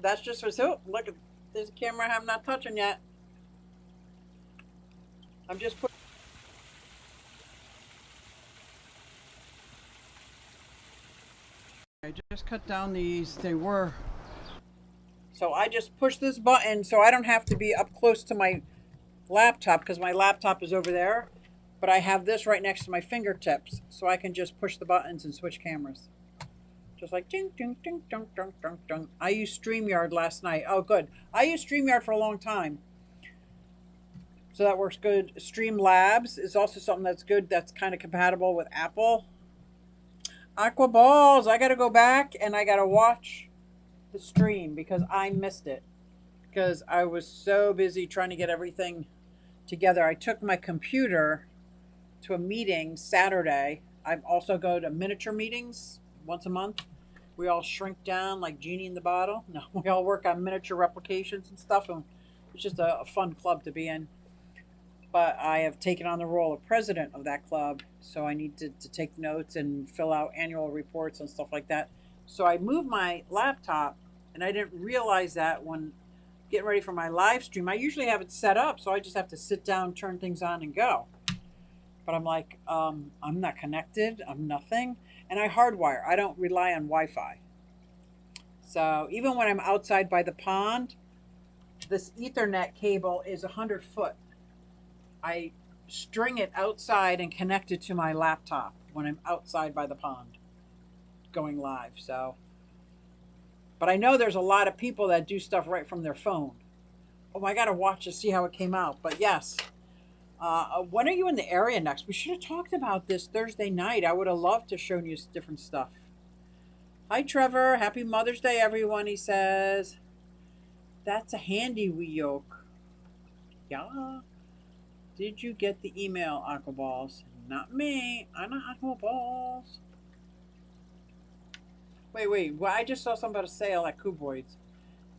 That's just for, so look, there's a camera I'm not touching yet. I'm just putting. I just cut down these, they were. So I just push this button so I don't have to be up close to my laptop, because my laptop is over there. But I have this right next to my fingertips, so I can just push the buttons and switch cameras. Just like ding, ding, ding, ding, ding, ding, ding. I used StreamYard last night. Oh, good. I used StreamYard for a long time. So that works good. Streamlabs is also something that's good, that's kind of compatible with Apple. Aqua Balls, I got to go back and I got to watch the stream because I missed it. Because I was so busy trying to get everything together. I took my computer to a meeting Saturday. I also go to miniature meetings once a month. We all shrink down like Genie in the bottle. No, we all work on miniature replications and stuff. And it's just a fun club to be in. But I have taken on the role of president of that club. So I need to take notes and fill out annual reports and stuff like that. So I moved my laptop, and I didn't realize that when getting ready for my live stream. I usually have it set up, so I just have to sit down, turn things on, and go. But I'm like, I'm not connected. I'm nothing. And I hardwire. I don't rely on Wi-Fi. So even when I'm outside by the pond, this Ethernet cable is 100 foot. I string it outside and connect it to my laptop when I'm outside by the pond going live. So, but I know there's a lot of people that do stuff right from their phone. Oh, I got to watch to see how it came out. But yes, when are you in the area next? We should have talked about this Thursday night. I would have loved to show you different stuff. Hi, Trevor. Happy Mother's Day, everyone, he says. That's a handy wee yoke. Yeah. Did you get the email, Aqua Balls? Not me. I'm not Aqua Balls. Wait. Well, I just saw something about a sale at Cuboids.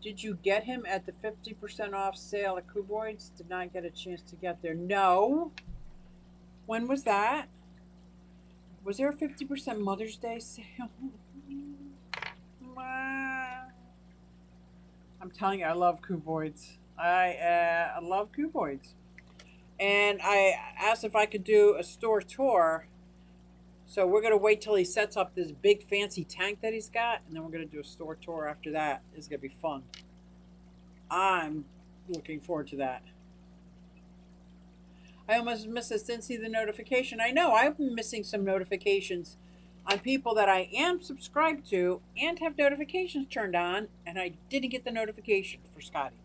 Did you get him at the 50% off sale at Cuboids? Did not get a chance to get there. No. When was that? Was there a 50% Mother's Day sale? I'm telling you, I love Cuboids. I love Cuboids. And I asked if I could do a store tour. So we're going to wait till he sets up this big fancy tank that he's got, and then we're going to do a store tour after that. It's going to be fun. I'm looking forward to that. I almost missed it. Didn't see the notification. I know I've been missing some notifications on people that I am subscribed to and have notifications turned on, and I didn't get the notification for Scotty.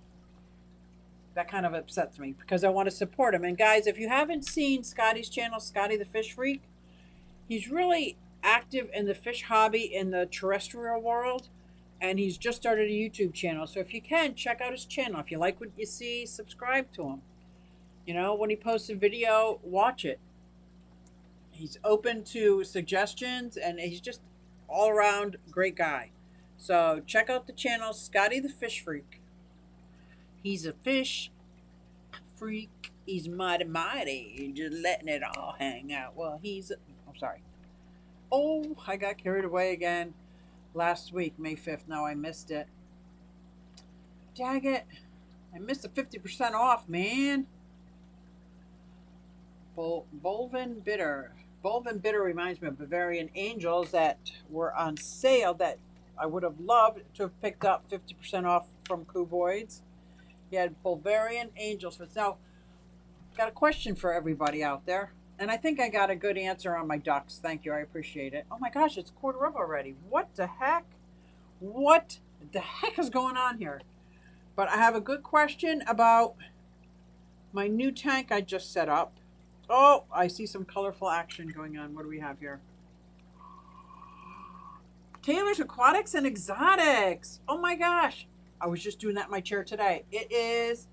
That kind of upsets me because I want to support him. And guys, if you haven't seen Scotty's channel, Scotty the Fish Freak, he's really active in the fish hobby in the terrestrial world, and he's just started a YouTube channel. So if you can, check out his channel. If you like what you see, subscribe to him. You know, when he posts a video, watch it. He's open to suggestions, and he's just all around great guy. So check out the channel, Scotty the Fish Freak. He's a fish freak. He's mighty, just letting it all hang out. Well, I'm sorry. Oh, I got carried away again last week, May 5th. Now I missed it. Dag it. I missed the 50% off, man. Bolvin Bitter. Bolvin Bitter reminds me of Bavarian Angels that were on sale that I would have loved to have picked up 50% off from Cuboids. He had Bulgarian angels. Now, got a question for everybody out there. And I think I got a good answer on my ducks. Thank you. I appreciate it. Oh my gosh, it's quarter of already. What the heck? What the heck is going on here? But I have a good question about my new tank I just set up. Oh, I see some colorful action going on. What do we have here? Taylor's Aquatics and Exotics. Oh my gosh. I was just doing that in my chair today. It is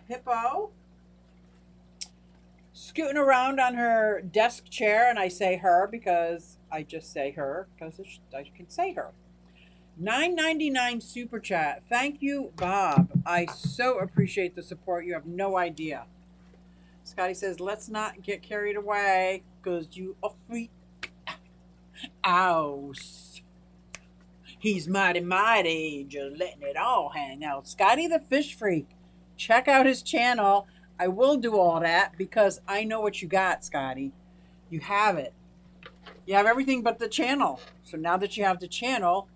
Hippo scooting around on her desk chair, and I say her because I just say her because I can say her. $9.99 super chat. Thank you, Bob. I so appreciate the support. You have no idea. Scotty says, let's not get carried away because you a freak. Ows. He's mighty, just letting it all hang out. Scotty the Fish Freak. Check out his channel. I will do all that because I know what you got, Scotty. You have it. You have everything but the channel. So now that you have the channel,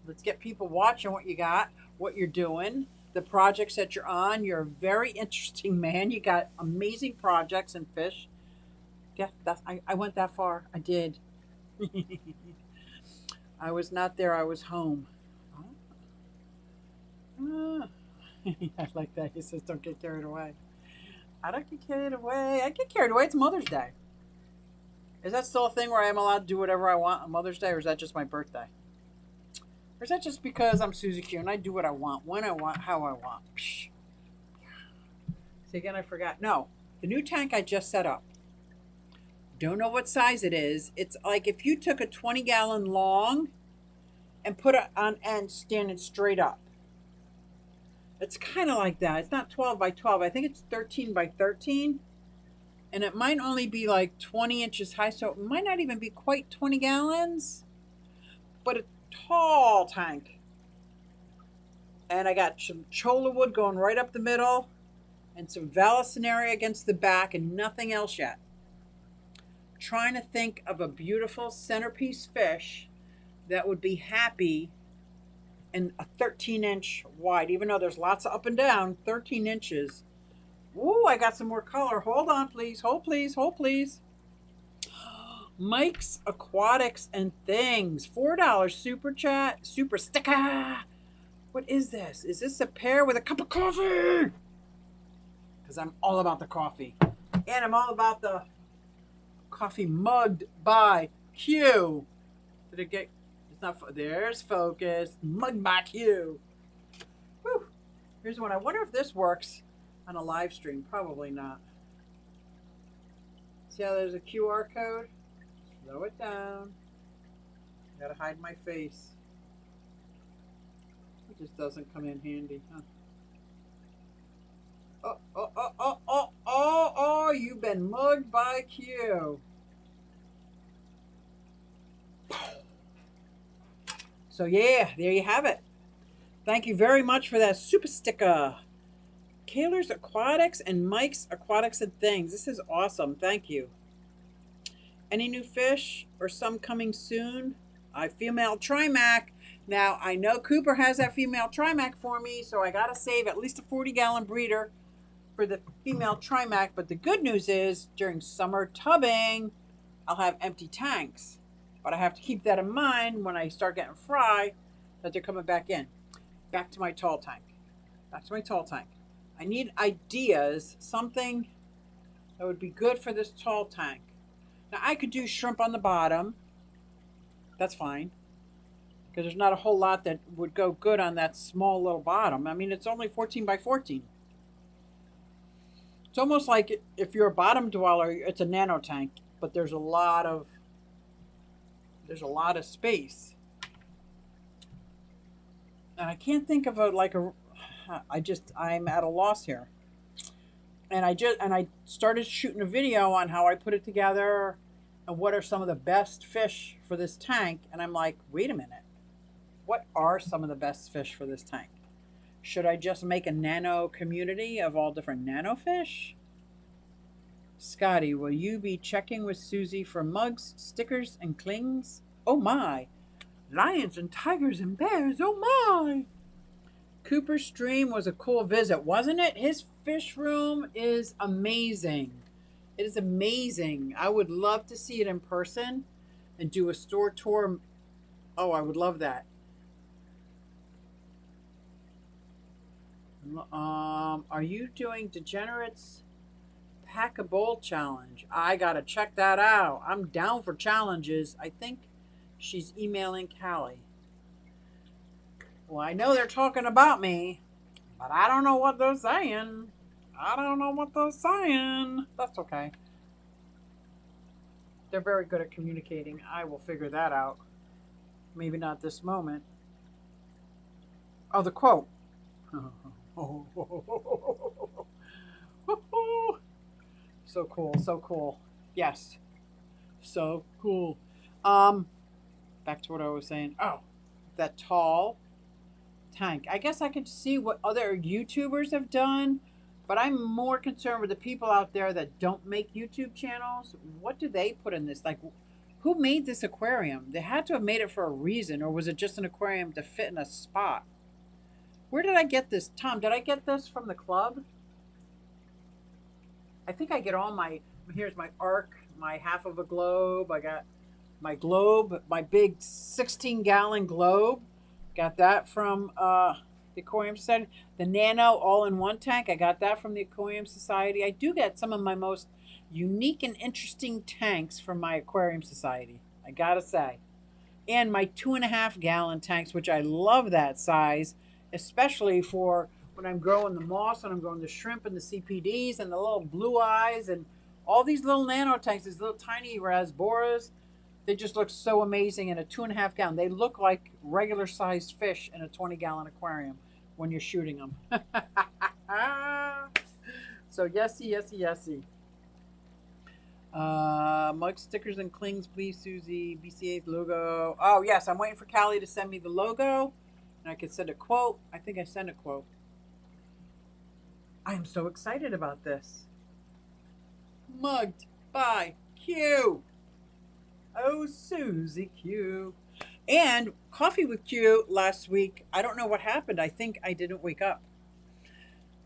let's get people watching what you got, what you're doing, the projects that you're on. You're a very interesting man. You got amazing projects and fish. Yeah, I went that far. I did. I was not there. I was home. I like that. He says, don't get carried away. I don't get carried away. I get carried away. It's Mother's Day. Is that still a thing where I am allowed to do whatever I want on Mother's Day, or is that just my birthday? Or is that just because I'm Susie Q and I do what I want, when I want, how I want? Psh. See, again, I forgot. No, the new tank I just set up. Don't know what size it is. It's like if you took a 20-gallon long and put it on end standing straight up. It's kind of like that. It's not 12 by 12. I think it's 13 by 13. And it might only be like 20 inches high. So it might not even be quite 20 gallons. But a tall tank. And I got some cholla wood going right up the middle. And some Vallisneria against the back. And nothing else yet. Trying to think of a beautiful centerpiece fish that would be happy and a 13-inch wide, even though there's lots of up and down, 13 inches. Ooh, I got some more color. Hold on, please. Hold, please. Hold, please. Mike's Aquatics and Things. $4 super chat. Super sticker. What is this? Is this a pair with a cup of coffee? Because I'm all about the coffee. And I'm all about the coffee mugged by Q. Did it get... There's focus. Mug by Q. Whew. Here's one. I wonder if this works on a live stream. Probably not. See how there's a QR code? Slow it down. Gotta hide my face. It just doesn't come in handy, huh? Oh, you've been mugged by Q. So yeah, there you have it. Thank you very much for that super sticker. Kaylor's Aquatics and Mike's Aquatics and Things. This is awesome. Thank you. Any new fish or some coming soon? Female Trimac. Now, I know Cooper has that female Trimac for me, so I got to save at least a 40-gallon breeder for the female Trimac. But the good news is, during summer tubbing, I'll have empty tanks. But I have to keep that in mind when I start getting fry, that they're coming back in. Back to my tall tank. I need ideas, something that would be good for this tall tank. Now, I could do shrimp on the bottom. That's fine. Because there's not a whole lot that would go good on that small little bottom. I mean, it's only 14 by 14. It's almost like if you're a bottom dweller, it's a nano tank. But there's a lot of space. And I can't think of I'm at a loss here. And I started shooting a video on how I put it together and what are some of the best fish for this tank. And I'm like, wait a minute. What are some of the best fish for this tank? Should I just make a nano community of all different nano fish? Scotty, will you be checking with Susie for mugs, stickers, and clings? Oh my! Lions and tigers and bears, oh my! Cooper's stream was a cool visit, wasn't it? His fish room is amazing. It is amazing. I would love to see it in person and do a store tour. Oh, I would love that. Are you doing Degenerates Pack a Bowl challenge? I gotta check that out. I'm down for challenges. I think she's emailing Callie. Well, I know they're talking about me, but I don't know what they're saying. I don't know what they're saying. That's okay. They're very good at communicating. I will figure that out. Maybe not this moment. Oh, the quote. So cool, so cool. Yes. So cool. Back to what I was saying. Oh, that tall tank. I guess I could see what other YouTubers have done, but I'm more concerned with the people out there that don't make YouTube channels. What do they put in this? Like, who made this aquarium? They had to have made it for a reason, or was it just an aquarium to fit in a spot? Where did I get this? Tom, did I get this from the club? I think I get all my, here's my arc, my half of a globe. I got my globe, my big 16-gallon globe. Got that from the Aquarium Society. The Nano all-in-one tank, I got that from the Aquarium Society. I do get some of my most unique and interesting tanks from my Aquarium Society, I gotta say. And my 2.5-gallon tanks, which I love that size, especially for when I'm growing the moss and I'm growing the shrimp and the CPDs and the little blue eyes and all these little nano tanks, these little tiny rasboras. They just look so amazing in a 2.5-gallon. They look like regular sized fish in a 20-gallon aquarium when you're shooting them. So yesy, yesy, yesy. Mug stickers and clings, please, Susie. BCA's logo. Oh, yes, I'm waiting for Callie to send me the logo. And I can send a quote. I think I sent a quote. I am so excited about this. Mugged by Q. Oh, Susie Q. And Coffee with Q last week. I don't know what happened. I think I didn't wake up.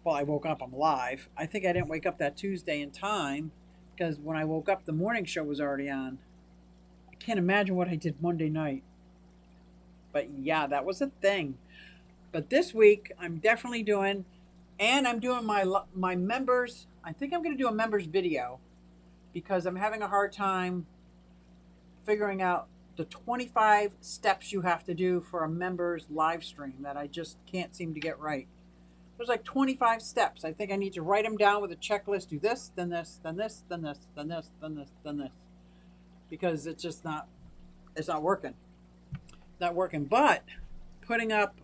Well, I woke up. I'm alive. I think I didn't wake up that Tuesday in time because when I woke up, the morning show was already on. I can't imagine what I did Monday night. But yeah, that was a thing. But this week, I'm definitely doing, and I'm doing my members. I think I'm going to do a members video because I'm having a hard time figuring out the 25 steps you have to do for a members live stream that I just can't seem to get right. There's like 25 steps. I think I need to write them down with a checklist. Do this, then this, then this, then this, then this, then this, then this. Because it's just not, it's not working. Not working. But putting up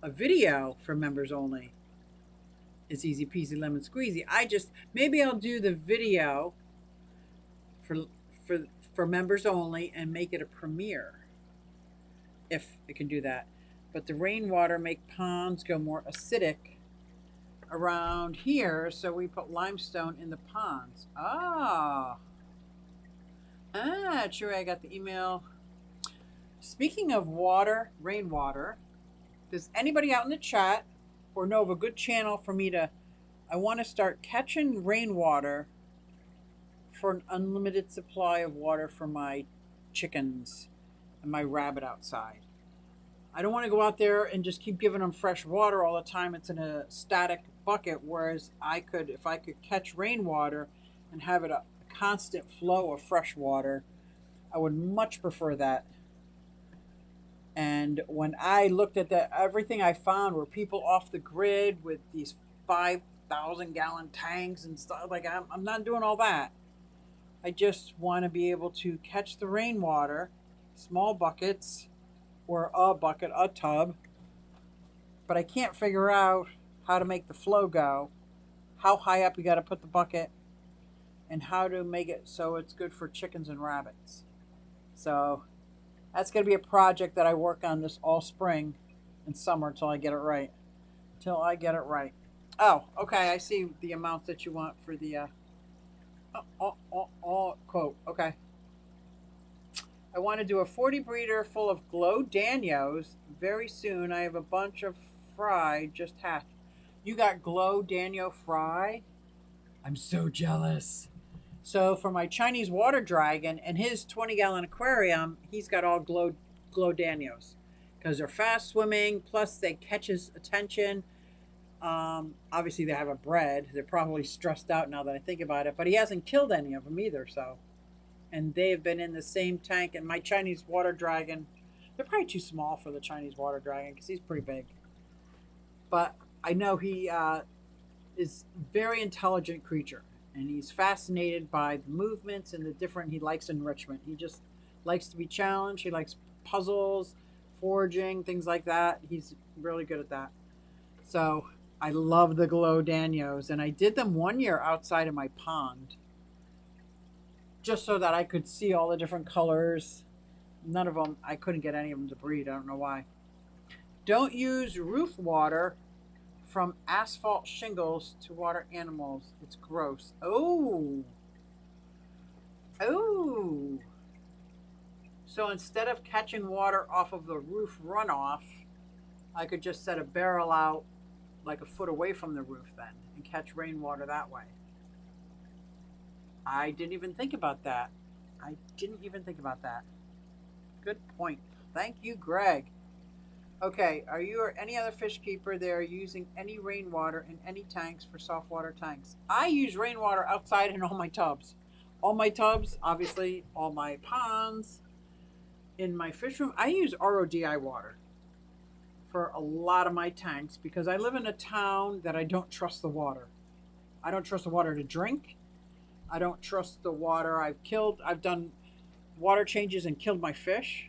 a video for members only is easy peasy lemon squeezy. Maybe I'll do the video for members only and make it a premiere. If it can do that. But the rainwater make ponds go more acidic around here, so we put limestone in the ponds. True, I got the email. Speaking of water, rainwater, does anybody out in the chat or know of a good channel for me to, I want to start catching rainwater for an unlimited supply of water for my chickens and my rabbit outside. I don't want to go out there and just keep giving them fresh water all the time. It's in a static bucket, whereas if I could catch rainwater and have it a constant flow of fresh water, I would much prefer that. And when I looked at that, everything I found were people off the grid with these 5,000-gallon tanks and stuff. Like, I'm not doing all that. I just want to be able to catch the rainwater, small buckets, or a bucket, a tub, but I can't figure out how to make the flow go, how high up you got to put the bucket, and how to make it so it's good for chickens and rabbits. So that's going to be a project that I work on this all spring and summer until I get it right. Oh, okay, I see the amount that you want for the quote. Okay. I want to do a 40 breeder full of glow Danios very soon. I have a bunch of fry just hatched. You got glow Daniel fry? I'm so jealous. So for my Chinese water dragon and his 20-gallon aquarium, he's got all glow Danios because they're fast swimming. Plus, they catch his attention. Obviously, they haven't bred. They're probably stressed out now that I think about it. But he hasn't killed any of them either. So, and they've been in the same tank. And my Chinese water dragon, they're probably too small for the Chinese water dragon because he's pretty big. But I know he is a very intelligent creature. And he's fascinated by the movements and the different, he likes enrichment. He just likes to be challenged. He likes puzzles, foraging, things like that. He's really good at that. So I love the glow Danios. And I did them 1 year outside of my pond just so that I could see all the different colors. None of them, I couldn't get any of them to breed. I don't know why. Don't use roof water from asphalt shingles to water animals. It's gross. Oh. Oh. So instead of catching water off of the roof runoff, I could just set a barrel out like a foot away from the roof then and catch rainwater that way. I didn't even think about that. Good point. Thank you, Greg. Okay, are you or any other fish keeper there using any rainwater in any tanks for saltwater tanks? I use rainwater outside in all my tubs. All my tubs, obviously, all my ponds, in my fish room. I use RODI water for a lot of my tanks because I live in a town that I don't trust the water. I don't trust the water to drink. I don't trust the water I've done water changes and killed my fish.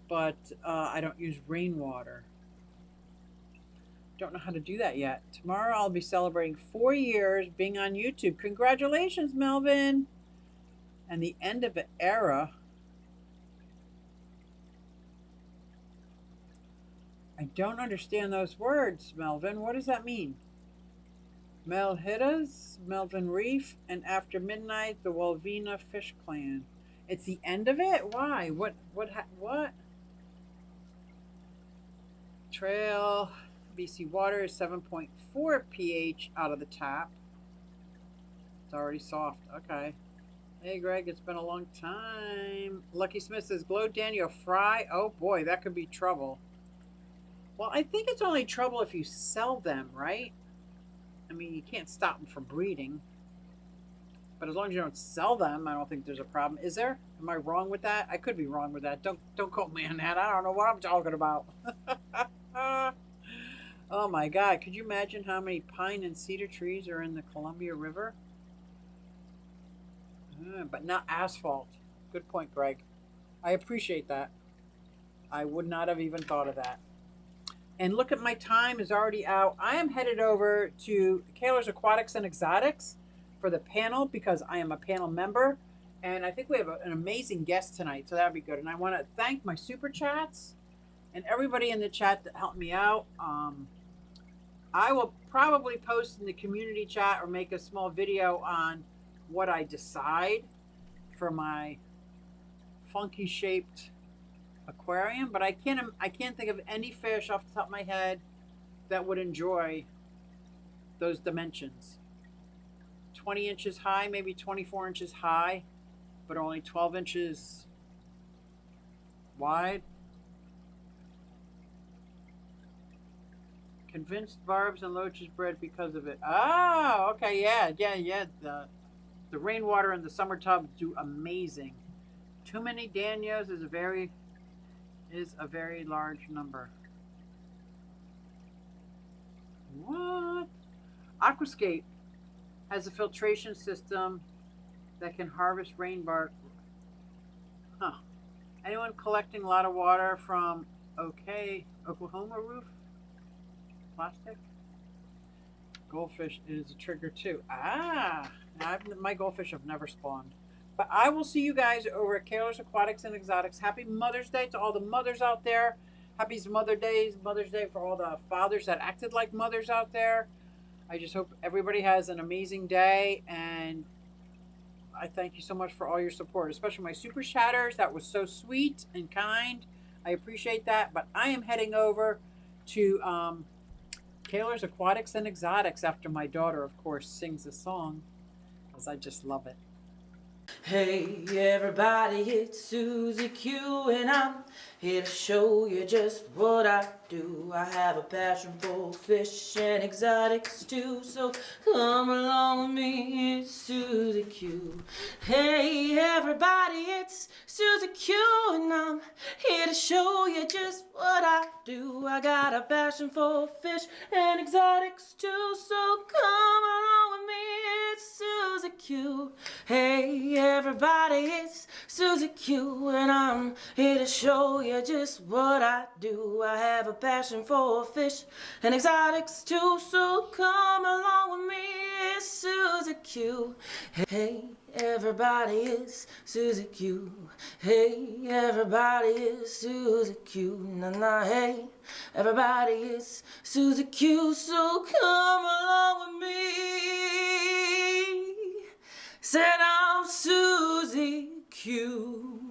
But I don't use rainwater. Don't know how to do that yet. Tomorrow I'll be celebrating 4 years being on YouTube. Congratulations, Melvin. And the end of an era. I don't understand those words, Melvin. What does that mean? Melhidas, Melvin Reef, and after midnight, the Walvina Fish Clan. It's the end of it? Why? What? Trail BC water is 7.4 pH out of the tap. It's already soft. Okay. Hey, Greg, it's been a long time. Lucky Smith says, Glow Daniel fry. Oh, boy, that could be trouble. Well, I think it's only trouble if you sell them, right? I mean, you can't stop them from breeding. But as long as you don't sell them, I don't think there's a problem. Is there? Am I wrong with that? I could be wrong with that. Don't quote me on that. I don't know what I'm talking about. Oh my God. Could you imagine how many pine and cedar trees are in the Columbia River? But not asphalt. Good point, Greg. I appreciate that. I would not have even thought of that. And look at my time is already out. I am headed over to Kaler's Aquatics and Exotics for the panel because I am a panel member. And I think we have an amazing guest tonight, so that'll be good. And I want to thank my super chats and everybody in the chat that helped me out. I will probably post in the community chat or make a small video on what I decide for my funky shaped aquarium, but I can't think of any fish off the top of my head that would enjoy those dimensions. 20 inches high, maybe 24 inches high, but only 12 inches wide. Convinced Barbs and Loaches bred because of it. Oh, okay, yeah. The rainwater in the summer tub do amazing. Too many Danios is a very large number. What? Aquascape has a filtration system that can harvest rainwater. Huh. Anyone collecting a lot of water from Oklahoma roof? Plastic? Goldfish is a trigger too. My goldfish have never spawned. But I will see you guys over at Kaler's Aquatics and Exotics. Happy Mother's Day to all the mothers out there. Happy Mother's Day for all the fathers that acted like mothers out there. I just hope everybody has an amazing day, and I thank you so much for all your support, especially my super chatters. That was so sweet and kind. I appreciate that. But I am heading over to Taylor's Aquatics and Exotics after my daughter, of course, sings the song, because I just love it. Hey everybody, it's Susie Q and I'm here to show you just what I do. I have a passion for fish and exotics too, so come along with me, it's Susie Q. Hey everybody, it's Susie Q and I'm here to show you just what I do. I got a passion for fish and exotics too, so come along with me, it's Susie Q. Hey everybody, it's Susie Q and I'm here to show you just what I do. I have a passion for fish and exotics too, so come along with me, it's Susie Q. Hey everybody, it's Susie Q. Hey everybody, it's Susie Q. Nah nah, hey everybody, it's Susie Q, so come along with me. Said I'm Susie Q.